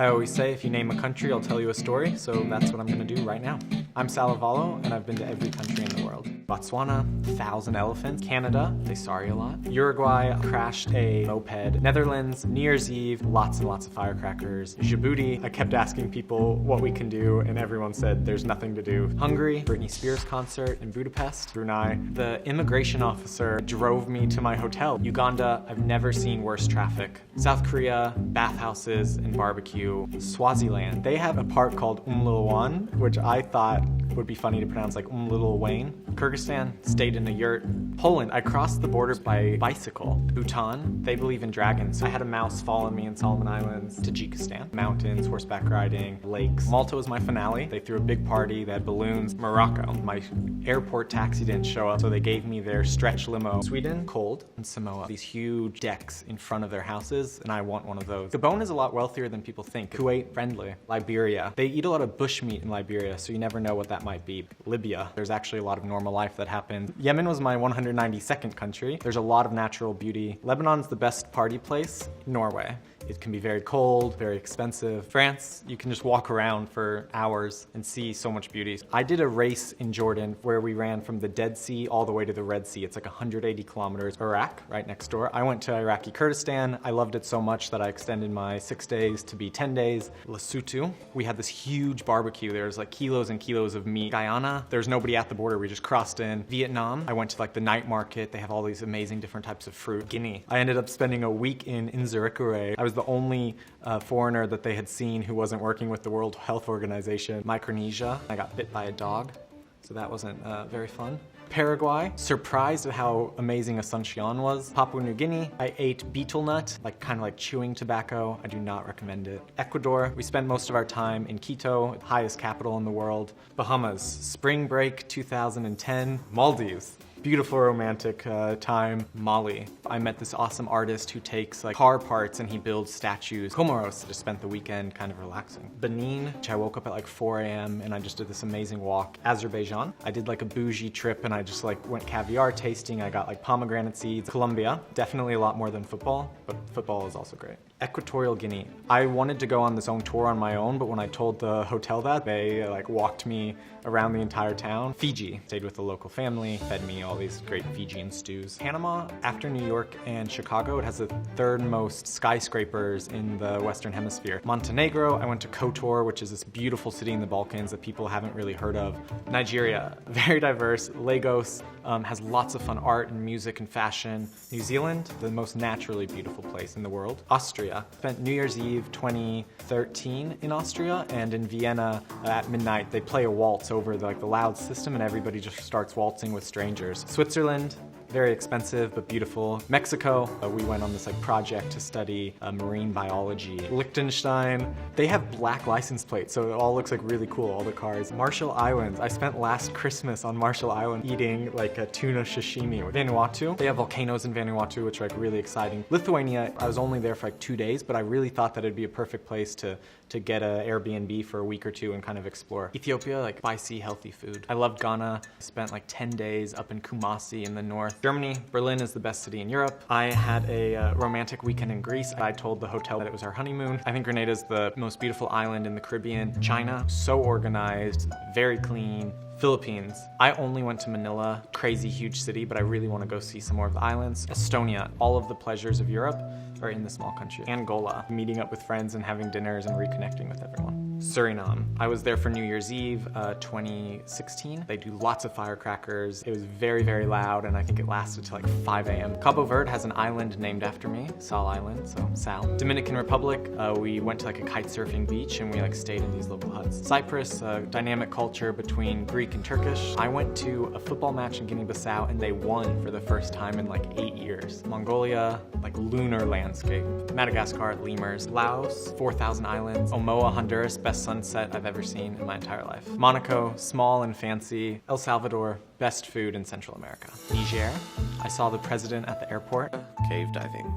I always say if you name a country, I'll tell you a story, so that's what I'm gonna do right now. I'm Sal Lavallo, and I've been to every country in the world. Botswana, 1,000 elephants. Canada, they sorry a lot. Uruguay, crashed a moped. Netherlands, New Year's Eve, lots and lots of firecrackers. Djibouti, I kept asking people what we can do, and everyone said there's nothing to do. Hungary, Britney Spears concert in Budapest. Brunei, the immigration officer drove me to my hotel. Uganda, I've never seen worse traffic. South Korea, bathhouses and barbecue. Swaziland, they have a part called Umlilwan, which I thought would be funny to pronounce like Lil Wayne. Kyrgyzstan, stayed in a yurt. Poland, I crossed the borders by bicycle. Bhutan, they believe in dragons. I had a mouse follow me in Solomon Islands. Tajikistan, mountains, horseback riding, lakes. Malta was my finale. They threw a big party, they had balloons. Morocco, my airport taxi didn't show up, so they gave me their stretch limo. Sweden, cold. And Samoa, these huge decks in front of their houses, and I want one of those. Gabon is a lot wealthier than people think. Kuwait, friendly. Liberia, they eat a lot of bushmeat in Liberia, so you never know what that might be. Libya, there's actually a lot of normal life that happens. Yemen was my 192nd country. There's a lot of natural beauty. Lebanon's the best party place. Norway. It can be very cold, very expensive. France, you can just walk around for hours and see so much beauty. I did a race in Jordan where we ran from the Dead Sea all the way to the Red Sea. It's like 180 kilometers. Iraq, right next door. I went to Iraqi Kurdistan. I loved it so much that I extended my 6 days to be 10 days. Lesotho, we had this huge barbecue. There's like kilos and kilos of meat. Guyana, there's nobody at the border. We just crossed in. Vietnam, I went to like the night market. They have all these amazing different types of fruit. Guinea, I ended up spending a week in Nzerikere. I was the only foreigner that they had seen who wasn't working with the World Health Organization. Micronesia, I got bit by a dog, so that wasn't very fun. Paraguay, surprised at how amazing Asuncion was. Papua New Guinea, I ate betel nut, kind of like chewing tobacco. I do not recommend it. Ecuador, we spent most of our time in Quito, highest capital in the world. Bahamas, spring break 2010. Maldives, beautiful romantic time. Mali, I met this awesome artist who takes like car parts and he builds statues. Comoros, just spent the weekend kind of relaxing. Benin, which I woke up at like 4 a.m. and I just did this amazing walk. Azerbaijan, I did like a bougie trip and I just like went caviar tasting. I got like pomegranate seeds. Colombia, definitely a lot more than football, but football is also great. Equatorial Guinea, I wanted to go on this own tour on my own, but when I told the hotel that, they like walked me around the entire town. Fiji, stayed with the local family, fed me all these great Fijian stews. Panama, after New York and Chicago, it has the 3rd most skyscrapers in the Western Hemisphere. Montenegro, I went to Kotor, which is this beautiful city in the Balkans that people haven't really heard of. Nigeria, very diverse. Lagos has lots of fun art and music and fashion. New Zealand, the most naturally beautiful place in the world. Austria, spent New Year's Eve 2013 in Austria, and in Vienna at midnight they play a waltz over the loud system and everybody just starts waltzing with strangers. Switzerland, very expensive but beautiful. Mexico, we went on this project to study marine biology. Liechtenstein, they have black license plates, so it all looks really cool, all the cars. Marshall Islands, I spent last Christmas on Marshall Island eating a tuna sashimi. Vanuatu, they have volcanoes in Vanuatu, which are really exciting. Lithuania, I was only there for 2 days, but I really thought that it'd be a perfect place to get an Airbnb for a week or two and kind of explore. Ethiopia, spicy, healthy food. I loved Ghana, spent 10 days up in Kumasi in the north. Germany, Berlin is the best city in Europe. I had a romantic weekend in Greece. I told the hotel that it was our honeymoon. I think Grenada's the most beautiful island in the Caribbean. China, so organized, very clean. Philippines, I only went to Manila, crazy huge city, but I really want to go see some more of the islands. Estonia, all of the pleasures of Europe are in the small country. Angola, meeting up with friends and having dinners and reconnecting with everyone. Suriname, I was there for New Year's Eve 2016. They do lots of firecrackers. It was very, very loud, and I think it lasted till 5 a.m. Cabo Verde has an island named after me, Sal Island, so Sal. Dominican Republic, we went to a kite surfing beach and we stayed in these local huts. Cyprus, dynamic culture between Greek and Turkish. I went to a football match in Guinea-Bissau and they won for the first time in 8 years. Mongolia, lunar landscape. Madagascar, lemurs. Laos, 4,000 islands. Omoa, Honduras, best sunset I've ever seen in my entire life. Monaco, small and fancy. El Salvador, best food in Central America. Niger, I saw the president at the airport. Cave diving.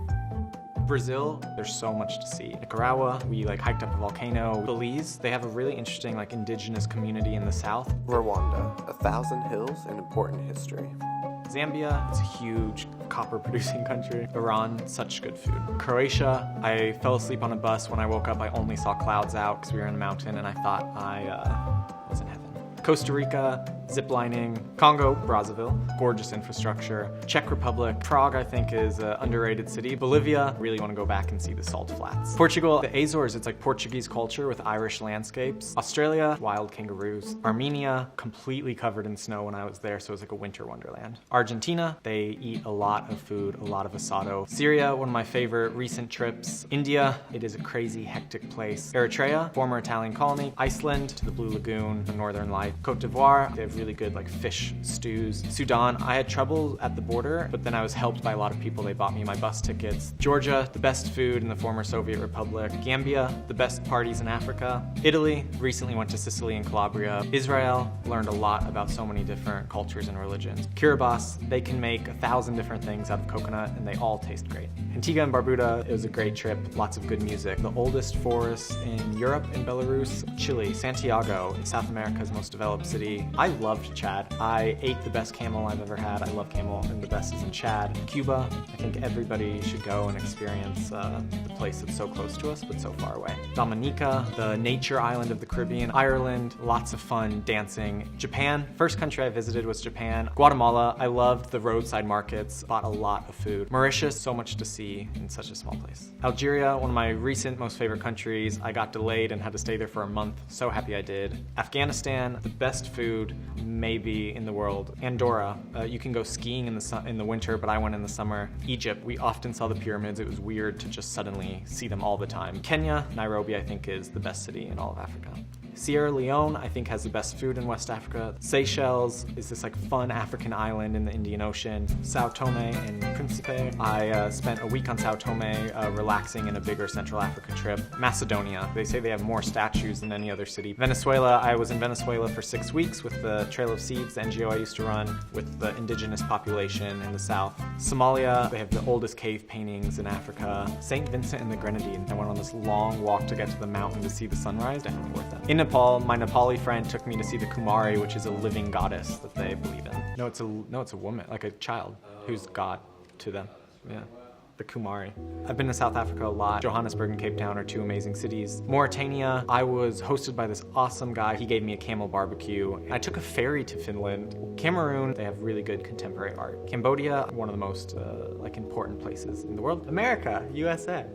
Brazil, there's so much to see. Nicaragua, we hiked up a volcano. Belize, they have a really interesting indigenous community in the south. Rwanda, 1,000 hills and important history. Zambia, it's a huge copper producing country. Iran, such good food. Croatia, I fell asleep on a bus. When I woke up, I only saw clouds out because we were in a mountain and I thought I was in heaven. Costa Rica, ziplining. Congo, Brazzaville, gorgeous infrastructure. Czech Republic, Prague I think is an underrated city. Bolivia, really want to go back and see the salt flats. Portugal, the Azores, it's like Portuguese culture with Irish landscapes. Australia, wild kangaroos. Armenia, completely covered in snow when I was there, so it was like a winter wonderland. Argentina, they eat a lot of food, a lot of asado. Syria, one of my favorite recent trips. India, it is a crazy hectic place. Eritrea, former Italian colony. Iceland, to the Blue Lagoon, the Northern Lights. Cote d'Ivoire, they have really good like fish stews. Sudan, I had trouble at the border, but then I was helped by a lot of people. They bought me my bus tickets. Georgia, the best food in the former Soviet Republic. Gambia, the best parties in Africa. Italy, recently went to Sicily and Calabria. Israel, learned a lot about so many different cultures and religions. Kiribati, they can make 1,000 different things out of coconut and they all taste great. Antigua and Barbuda, it was a great trip, lots of good music. The oldest forests in Europe and Belarus. Chile, Santiago, South America's most developed city. I loved Chad. I ate the best camel I've ever had. I love camel and the best is in Chad. Cuba, I think everybody should go and experience the place that's so close to us but so far away. Dominica, the nature island of the Caribbean. Ireland, lots of fun dancing. Japan, first country I visited was Japan. Guatemala, I loved the roadside markets, bought a lot of food. Mauritius, so much to see in such a small place. Algeria, one of my recent most favorite countries. I got delayed and had to stay there for a month. So happy I did. Afghanistan, the best food maybe in the world. Andorra, you can go skiing in the winter, but I went in the summer. Egypt, we often saw the pyramids. It was weird to just suddenly see them all the time. Kenya, Nairobi I think is the best city in all of Africa. Sierra Leone, I think, has the best food in West Africa. Seychelles is this like fun African island in the Indian Ocean. Sao Tome and Principe. I spent a week on Sao Tome relaxing in a bigger Central Africa trip. Macedonia, they say they have more statues than any other city. Venezuela, I was in Venezuela for 6 weeks with the Trail of Seeds, the NGO I used to run, with the indigenous population in the south. Somalia, they have the oldest cave paintings in Africa. St. Vincent and the Grenadines, I went on this long walk to get to the mountain to see the sunrise, definitely worth it. In Nepal, my Nepali friend took me to see the Kumari, which is a living goddess that they believe in. No, it's a woman, like a child, who's God to them. Yeah, the Kumari. I've been to South Africa a lot. Johannesburg and Cape Town are two amazing cities. Mauritania, I was hosted by this awesome guy. He gave me a camel barbecue. I took a ferry to Finland. Cameroon, they have really good contemporary art. Cambodia, one of the most important places in the world. America, USA.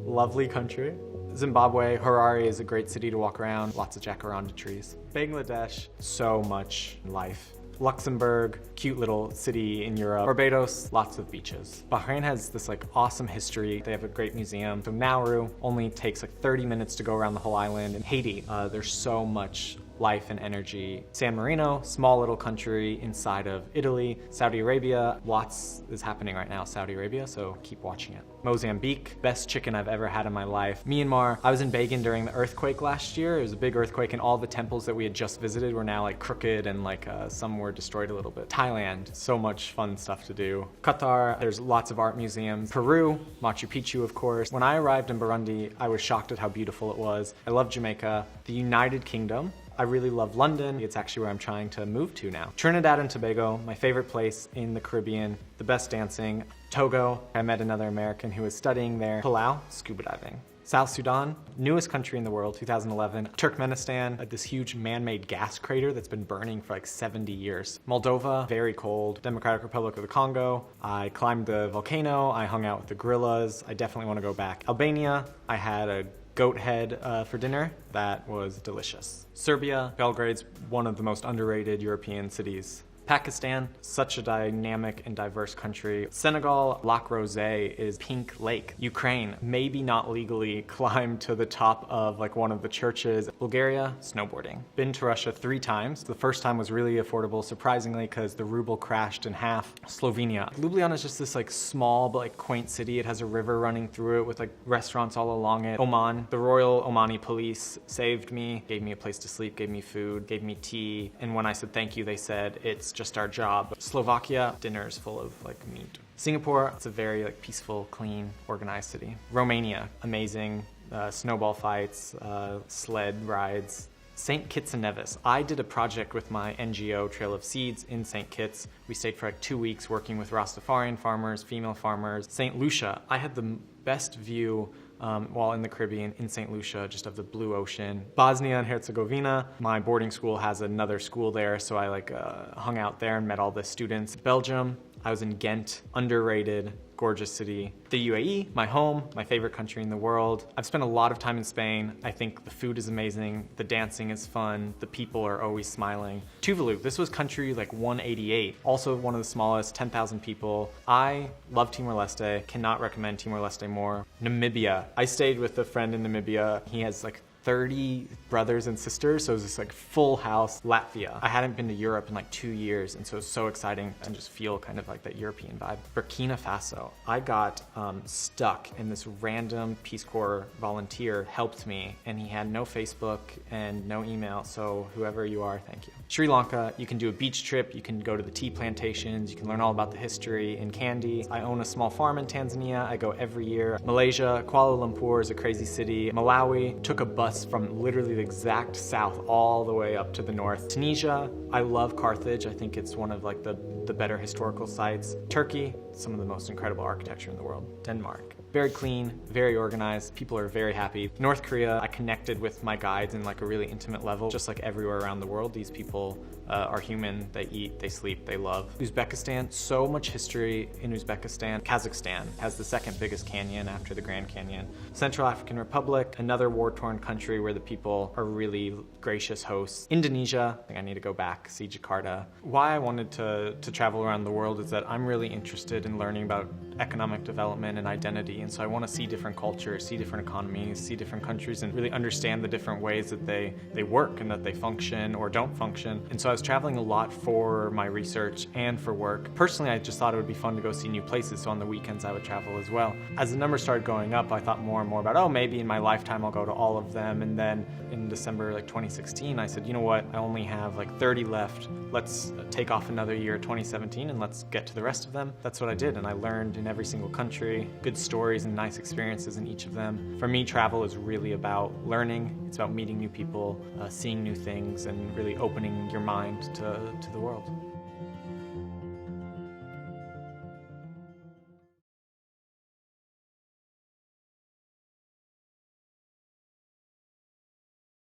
Lovely country. Zimbabwe, Harare is a great city to walk around, lots of jacaranda trees. Bangladesh, so much life. Luxembourg, cute little city in Europe. Barbados, lots of beaches. Bahrain has this like awesome history. They have a great museum. So Nauru only takes like 30 minutes to go around the whole island. And Haiti, there's so much life and energy. San Marino, small little country inside of Italy. Saudi Arabia, lots is happening right now, Saudi Arabia, so keep watching it. Mozambique, best chicken I've ever had in my life. Myanmar, I was in Bagan during the earthquake last year. It was a big earthquake and all the temples that we had just visited were now like crooked and like some were destroyed a little bit. Thailand, so much fun stuff to do. Qatar, there's lots of art museums. Peru, Machu Picchu of course. When I arrived in Burundi, I was shocked at how beautiful it was. I love Jamaica. The United Kingdom, I really love London. It's actually where I'm trying to move to now. Trinidad and Tobago, my favorite place in the Caribbean, the best dancing. Togo, I met another American who was studying there. Palau, scuba diving. South Sudan, newest country in the world, 2011. Turkmenistan, this huge man-made gas crater that's been burning for like 70 years. Moldova, very cold. Democratic Republic of the Congo, I climbed the volcano, I hung out with the gorillas. I definitely want to go back. Albania, I had a goat head for dinner. That was delicious. Serbia, Belgrade's one of the most underrated European cities. Pakistan, such a dynamic and diverse country. Senegal, Lac Rosé is Pink Lake. Ukraine, maybe not legally climb to the top of like one of the churches. Bulgaria, snowboarding. Been to Russia 3 times. The first time was really affordable, surprisingly, because the ruble crashed in half. Slovenia. Ljubljana is just this like small but like quaint city. It has a river running through it with like restaurants all along it. Oman, the Royal Omani Police saved me, gave me a place to sleep, gave me food, gave me tea. And when I said thank you, they said, it's just our job. Slovakia, dinners full of like meat. Singapore, it's a very like peaceful, clean, organized city. Romania, amazing, snowball fights, sled rides. St. Kitts and Nevis. I did a project with my NGO, Trail of Seeds, in St. Kitts. We stayed for like 2 weeks working with Rastafarian farmers, female farmers. St. Lucia, I had the best view while in the Caribbean in St. Lucia, just of the blue ocean. Bosnia and Herzegovina, my boarding school has another school there, so I hung out there and met all the students. Belgium, I was in Ghent, underrated, gorgeous city. The UAE, my home, my favorite country in the world. I've spent a lot of time in Spain. I think the food is amazing, the dancing is fun, the people are always smiling. Tuvalu, this was country like 188, also one of the smallest, 10,000 people. I love Timor-Leste, cannot recommend Timor-Leste more. Namibia, I stayed with a friend in Namibia. He has like 30 brothers and sisters, so it was this like full house. Latvia, I hadn't been to Europe in like 2 years, and so it was so exciting and just feel kind of like that European vibe. Burkina Faso, I got stuck, and this random Peace Corps volunteer helped me, and he had no Facebook and no email, so whoever you are, thank you. Sri Lanka, you can do a beach trip, you can go to the tea plantations, you can learn all about the history in Kandy. I own a small farm in Tanzania, I go every year. Malaysia, Kuala Lumpur is a crazy city. Malawi, took a bus from literally the exact south all the way up to the north. Tunisia, I love Carthage. I think it's one of like the better historical sites. Turkey, some of the most incredible architecture in the world. Denmark, very clean, very organized. People are very happy. North Korea, I connected with my guides in like a really intimate level. Just like everywhere around the world, these people are human. They eat, they sleep, they love. Uzbekistan, so much history in Uzbekistan. Kazakhstan has the second biggest canyon after the Grand Canyon. Central African Republic, another war-torn country where the people are really gracious hosts. Indonesia, I think I need to go back, see Jakarta. Why I wanted to travel around the world is that I'm really interested in learning about economic development and identity, and so I want to see different cultures, see different economies, see different countries, and really understand the different ways that they work and that they function or don't function. And so I was traveling a lot for my research and for work. Personally, I just thought it would be fun to go see new places, so on the weekends I would travel as well. As the numbers started going up, I thought more and more about, oh, maybe in my lifetime I'll go to all of them. And then in December 2016, I said, you know what, I only have like 30 left. Let's take off another year, 2017, and let's get to the rest of them. That's what I did, and I learned in every single country, good stories and nice experiences in each of them. For me, travel is really about learning. It's about meeting new people, seeing new things, and really opening your mind to the world.